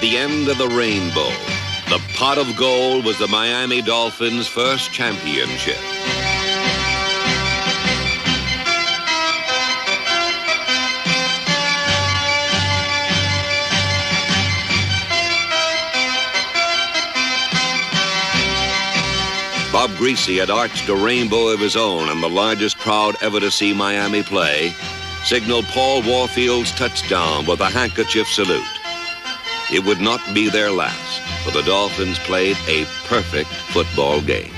the end of the rainbow. The pot of gold was the Miami Dolphins' first championship. Bob Greasy had arched a rainbow of his own, and the largest crowd ever to see Miami play signaled Paul Warfield's touchdown with a handkerchief salute. It would not be their last, for the Dolphins played a perfect football game.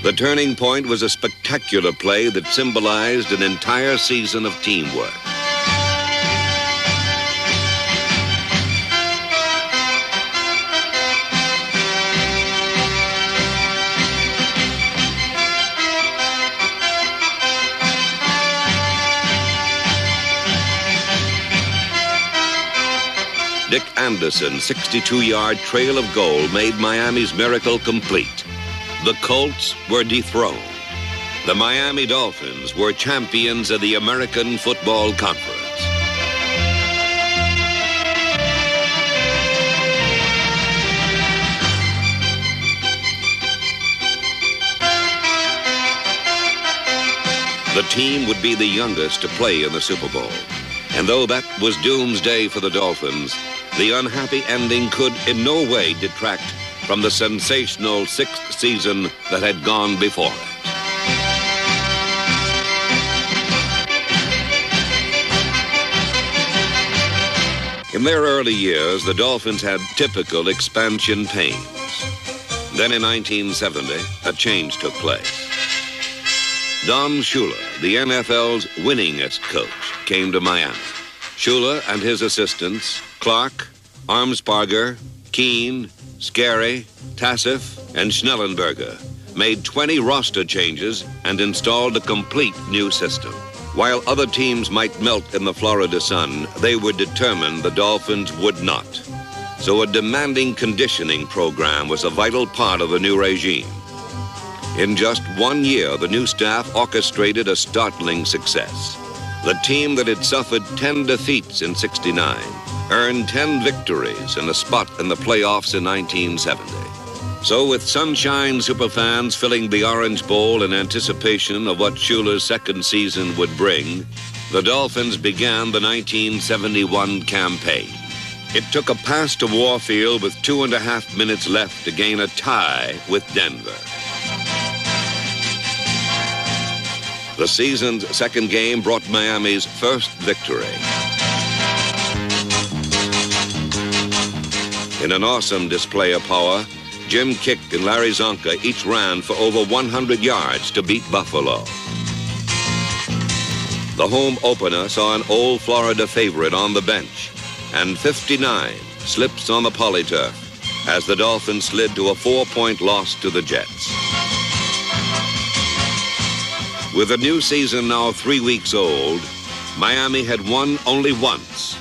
The turning point was a spectacular play that symbolized an entire season of teamwork. Dick Anderson's 62-yard trail of goal made Miami's miracle complete. The Colts were dethroned. The Miami Dolphins were champions of the American Football Conference. The team would be the youngest to play in the Super Bowl. And though that was doomsday for the Dolphins, the unhappy ending could in no way detract from the sensational sixth season that had gone before it. In their early years, the Dolphins had typical expansion pains. Then in 1970, a change took place. Don Shula, the NFL's winningest coach, came to Miami. Shula and his assistants, Clark, Armsparger, Keene, Scarry, Tassif, and Schnellenberger, made 20 roster changes and installed a complete new system. While other teams might melt in the Florida sun, they were determined the Dolphins would not. So a demanding conditioning program was a vital part of the new regime. In just 1 year, the new staff orchestrated a startling success. The team that had suffered 10 defeats in '69 earned 10 victories and a spot in the playoffs in 1970. So with sunshine superfans filling the Orange Bowl in anticipation of what Shula's second season would bring, the Dolphins began the 1971 campaign. It took a pass to Warfield with 2.5 minutes left to gain a tie with Denver. The season's second game brought Miami's first victory. In an awesome display of power, Jim Kick and Larry Zonka each ran for over 100 yards to beat Buffalo. The home opener saw an old Florida favorite on the bench, and 59 slips on the polyturf as the Dolphins slid to a 4-point loss to the Jets. With the new season now 3 weeks old, Miami had won only once,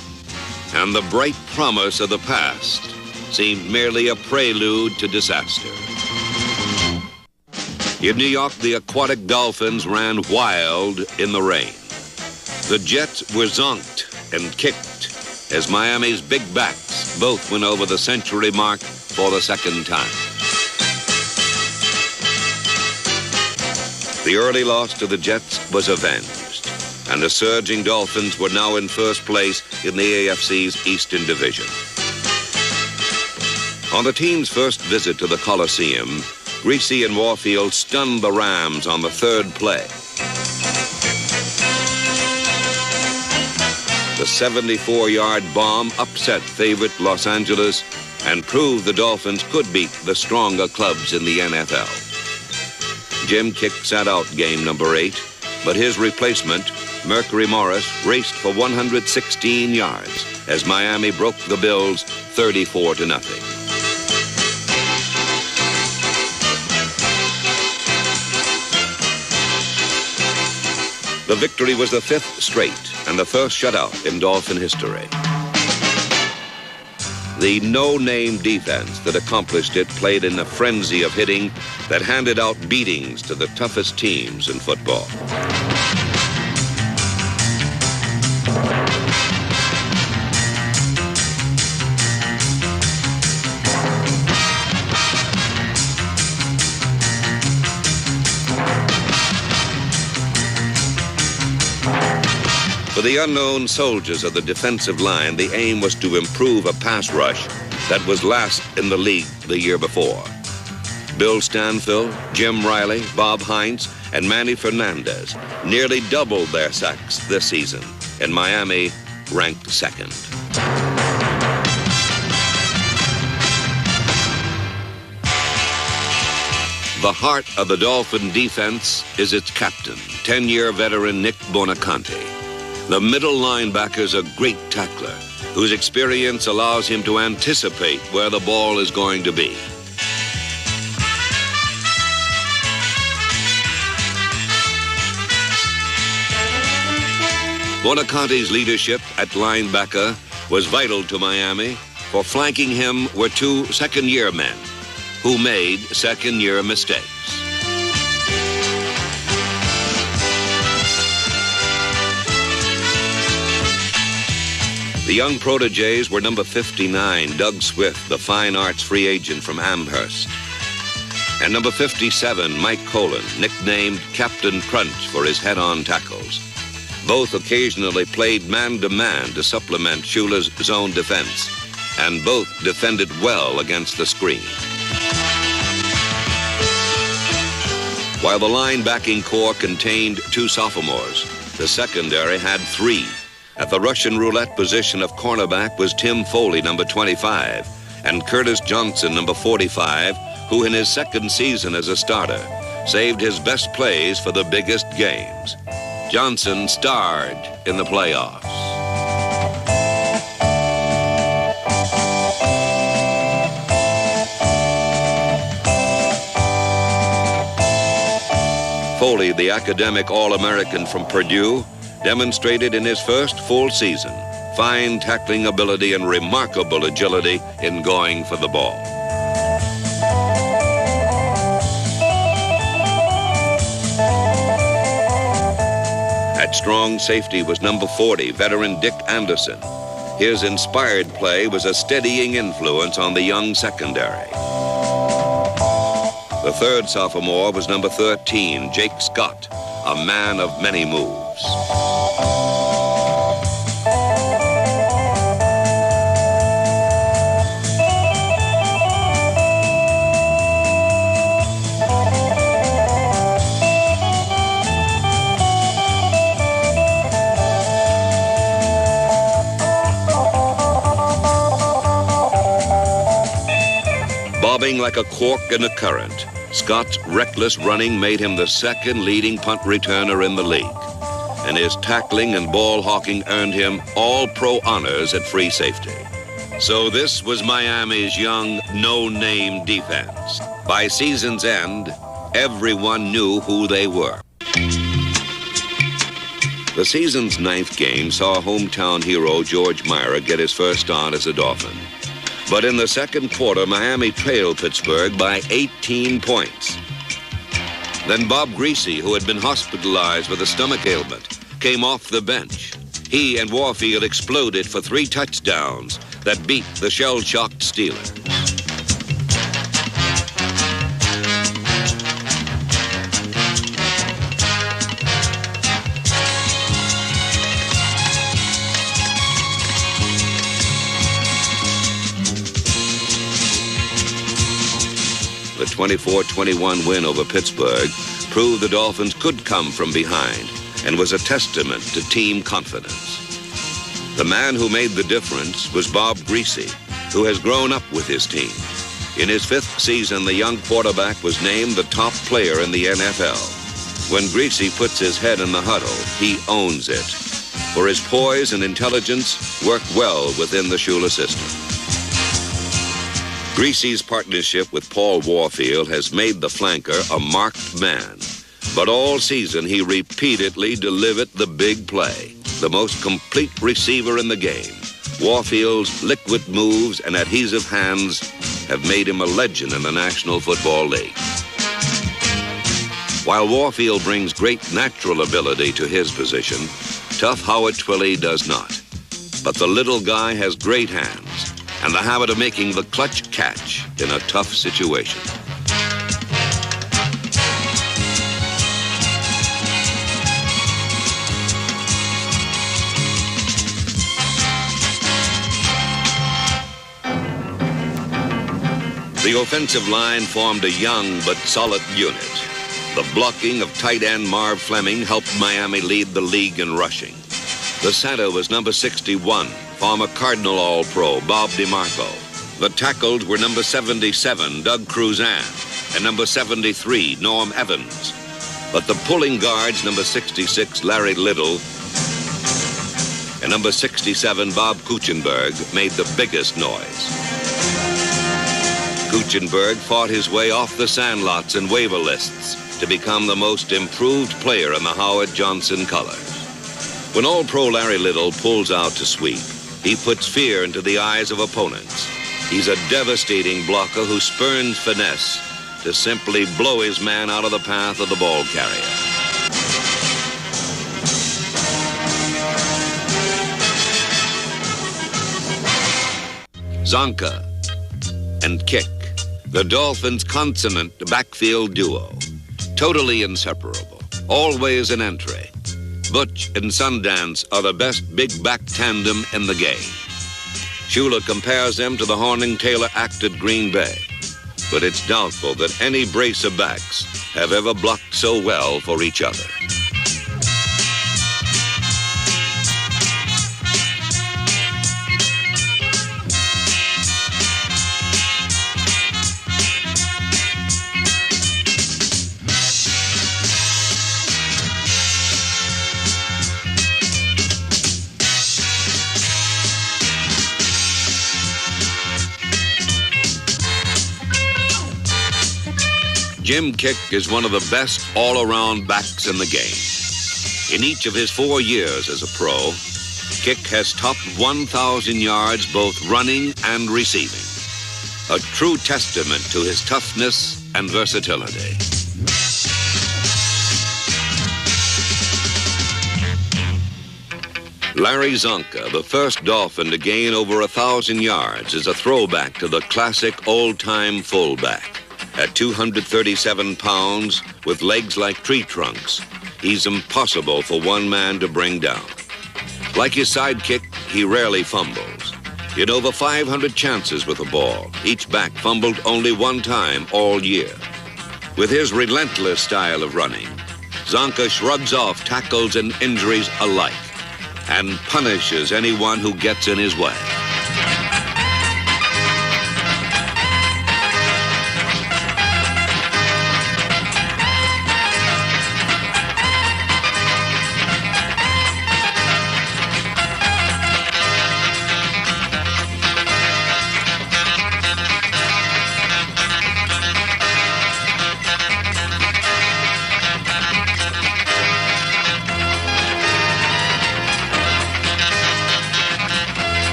and the bright promise of the past seemed merely a prelude to disaster. In New York, the aquatic Dolphins ran wild in the rain. The Jets were zonked and kicked as Miami's big backs both went over the century mark for the second time. The early loss to the Jets was avenged, and the surging Dolphins were now in first place in the AFC's Eastern Division. On the team's first visit to the Coliseum, Greasy and Warfield stunned the Rams on the third play. The 74-yard bomb upset favorite Los Angeles and proved the Dolphins could beat the stronger clubs in the NFL. Jim Kick sat out game number 8, but his replacement, Mercury Morris, raced for 116 yards as Miami broke the Bills 34-0. The victory was the 5th straight and the first shutout in Dolphin history. The no-name defense that accomplished it played in a frenzy of hitting that handed out beatings to the toughest teams in football. For the unknown soldiers of the defensive line, the aim was to improve a pass rush that was last in the league the year before. Bill Stanfill, Jim Riley, Bob Heinz, and Manny Fernandez nearly doubled their sacks this season, and Miami ranked 2nd. The heart of the Dolphin defense is its captain, 10-year veteran Nick Bonaconte. The middle linebacker's a great tackler whose experience allows him to anticipate where the ball is going to be. Bonaconte's leadership at linebacker was vital to Miami, for flanking him were 2 second-year men who made second-year mistakes. The young protégés were number 59, Doug Swift, the fine arts free agent from Amherst, and number 57, Mike Colon, nicknamed Captain Crunch for his head-on tackles. Both occasionally played man-to-man to supplement Shula's zone defense, and both defended well against the screen. While the linebacking core contained 2 sophomores, the secondary had 3. At the Russian roulette position of cornerback was Tim Foley, number 25, and Curtis Johnson, number 45, who in his 2nd season as a starter saved his best plays for the biggest games. Johnson starred in the playoffs. Foley, the academic All-American from Purdue, demonstrated in his first full season fine tackling ability and remarkable agility in going for the ball. At strong safety was number 40, veteran Dick Anderson. His inspired play was a steadying influence on the young secondary. The 3rd sophomore was number 13, Jake Scott, a man of many moves. Bobbing like a cork in a current, Scott's reckless running made him the 2nd leading punt returner in the league, and his tackling and ball hawking earned him all-pro honors at free safety. So this was Miami's young, no-name defense. By season's end, everyone knew who they were. The season's 9th game saw hometown hero George Myra get his first start as a Dolphin. But in the 2nd quarter, Miami trailed Pittsburgh by 18 points. Then Bob Greasy, who had been hospitalized with a stomach ailment, came off the bench. He and Warfield exploded for 3 touchdowns that beat the shell-shocked Steelers. The 24-21 win over Pittsburgh proved the Dolphins could come from behind and was a testament to team confidence. The man who made the difference was Bob Greasy, who has grown up with his team. In his 5th season, the young quarterback was named the top player in the NFL. When Greasy puts his head in the huddle, he owns it, for his poise and intelligence work well within the Shula system. Greasy's partnership with Paul Warfield has made the flanker a marked man, But all season, he repeatedly delivered the big play, the most complete receiver in the game. Warfield's liquid moves and adhesive hands have made him a legend in the National Football League. While Warfield brings great natural ability to his position, tough Howard Twilley does not. But the little guy has great hands and the habit of making the clutch catch in a tough situation. The offensive line formed a young but solid unit. The blocking of tight end Marv Fleming helped Miami lead the league in rushing. The center was number 61, former Cardinal All-Pro Bob DeMarco. The tackles were number 77, Doug Cruzan, and number 73, Norm Evans. But the pulling guards, number 66, Larry Little, and number 67, Bob Kuchenberg, made the biggest noise. Kuchenberg fought his way off the sandlots and waiver lists to become the most improved player in the Howard Johnson colors. When All-Pro Larry Little pulls out to sweep, he puts fear into the eyes of opponents. He's a devastating blocker who spurns finesse to simply blow his man out of the path of the ball carrier. Zonka and Kick, the Dolphins' consonant backfield duo. Totally inseparable, always an entry. Butch and Sundance are the best big back tandem in the game. Shula compares them to the Horning-Taylor act at Green Bay, but it's doubtful that any brace of backs have ever blocked so well for each other. Jim Kick is one of the best all-around backs in the game. In each of his 4 years as a pro, Kick has topped 1,000 yards both running and receiving. A true testament to his toughness and versatility. Larry Zonka, the first Dolphin to gain over 1,000 yards, is a throwback to the classic old-time fullback. At 237 pounds, with legs like tree trunks, he's impossible for one man to bring down. Like his sidekick, he rarely fumbles. In over 500 chances with the ball, each back fumbled only one time all year. With his relentless style of running, Zonka shrugs off tackles and injuries alike and punishes anyone who gets in his way.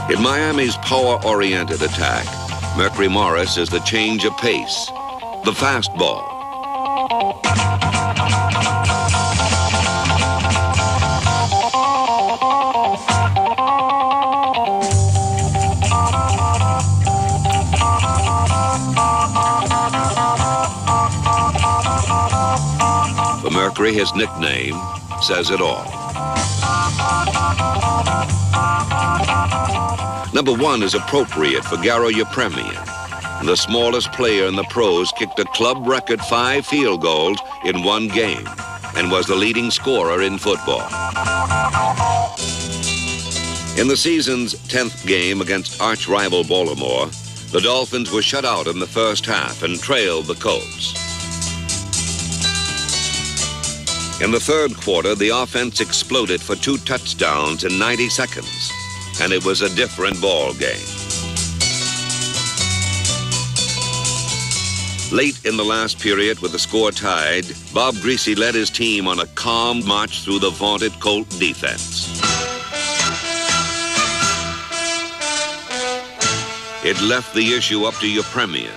In Miami's power-oriented attack, Mercury Morris is the change of pace, the fastball. For Mercury, his nickname says it all. Number 1 is appropriate for Garo Yepremian. The smallest player in the pros kicked a club record 5 field goals in one game and was the leading scorer in football. In the season's 10th game against arch-rival Baltimore, the Dolphins were shut out in the first half and trailed the Colts. In the third quarter, the offense exploded for 2 touchdowns in 90 seconds, and it was a different ball game. Late in the last period, with the score tied, Bob Griese led his team on a calm march through the vaunted Colt defense. It left the issue up to Yepremian,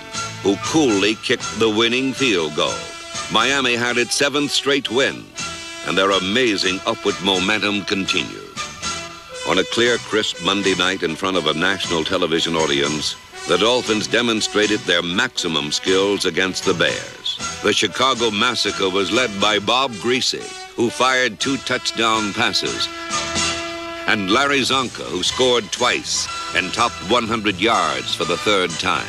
who coolly kicked the winning field goal. Miami had its 7th straight win, and their amazing upward momentum continued. On a clear, crisp Monday night in front of a national television audience, the Dolphins demonstrated their maximum skills against the Bears. The Chicago Massacre was led by Bob Griese, who fired 2 touchdown passes, and Larry Zonka, who scored twice and topped 100 yards for the 3rd time.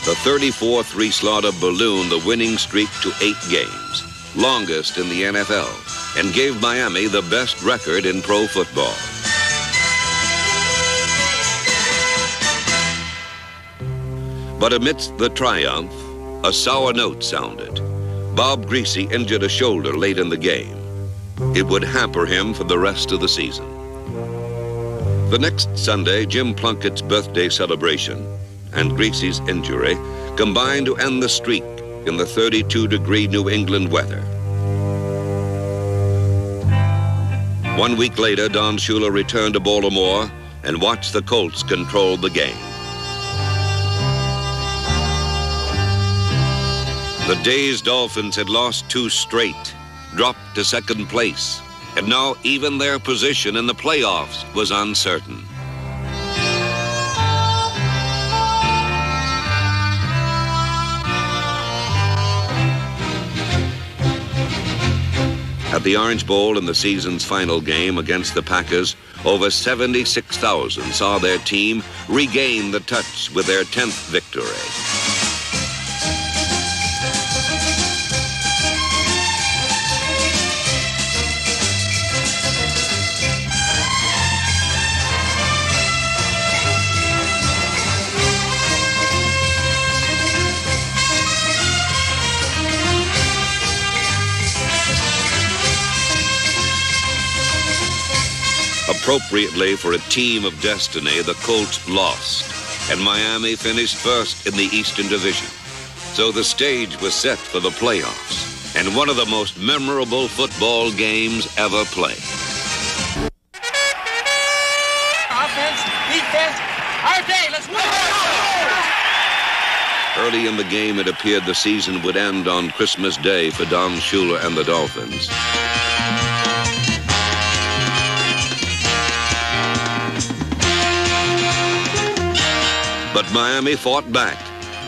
The 34-3 slaughter ballooned the winning streak to 8 games, longest in the NFL, and gave Miami the best record in pro football. But amidst the triumph, a sour note sounded. Bob Griese injured a shoulder late in the game. It would hamper him for the rest of the season. The next Sunday, Jim Plunkett's birthday celebration and Griese's injury combined to end the streak in the 32-degree New England weather. 1 week later, Don Shula returned to Baltimore and watched the Colts control the game. The dazed Dolphins had lost 2 straight, dropped to 2nd place, and now even their position in the playoffs was uncertain. At the Orange Bowl in the season's final game against the Packers, over 76,000 saw their team regain the touch with their 10th victory. Appropriately for a team of destiny, the Colts lost, and Miami finished first in the Eastern Division. So the stage was set for the playoffs, and one of the most memorable football games ever played. Offense, defense, RJ, let's win! Early in the game, it appeared the season would end on Christmas Day for Don Shula and the Dolphins. But Miami fought back,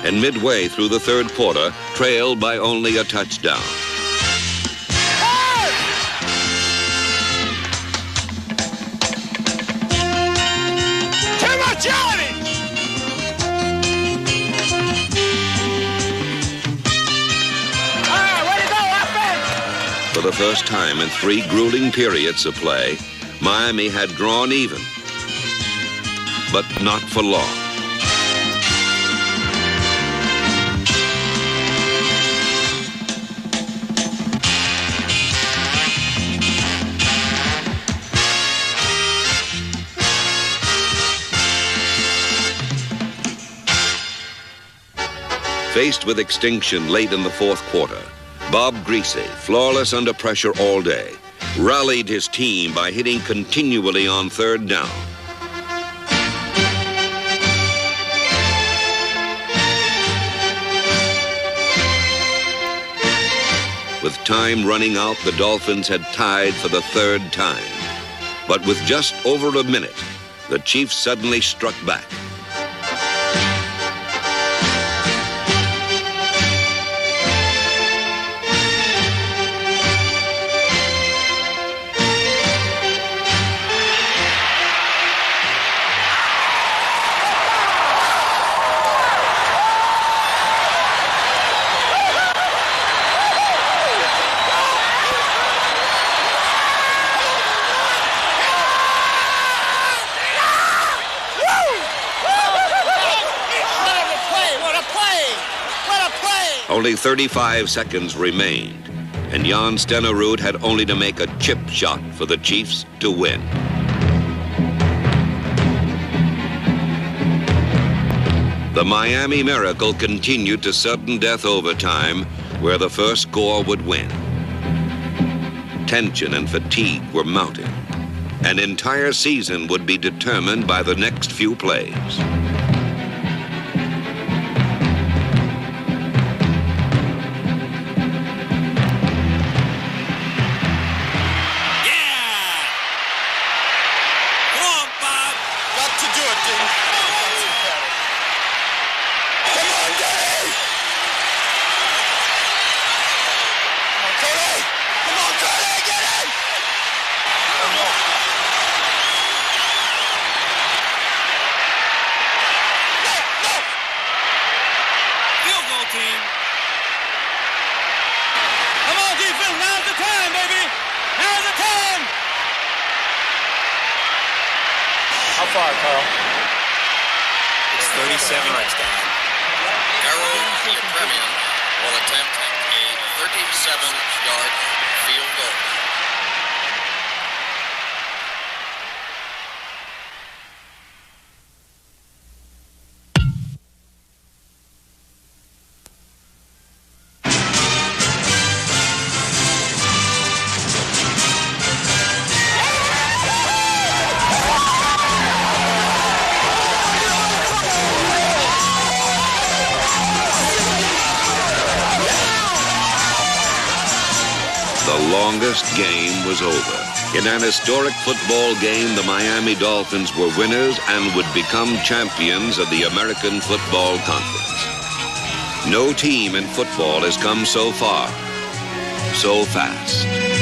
and midway through the 3rd quarter, trailed by only a touchdown. Too much yelling! All right, way to go, offense! For the first time in 3 grueling periods of play, Miami had drawn even, but not for long. Faced with extinction late in the 4th quarter, Bob Griese, flawless under pressure all day, rallied his team by hitting continually on 3rd down. With time running out, the Dolphins had tied for the 3rd time. But with just over a minute, the Chiefs suddenly struck back. Only 35 seconds remained, and Jan Stenerud had only to make a chip shot for the Chiefs to win. The Miami Miracle continued to sudden death overtime, where the first score would win. Tension and fatigue were mounting. An entire season would be determined by the next few plays. How far, Carl? It's 37 yards down. Harold Yepremian will attempt a 37-yard field goal. The longest game was over. In an historic football game, the Miami Dolphins were winners and would become champions of the American Football Conference. No team in football has come so far, so fast.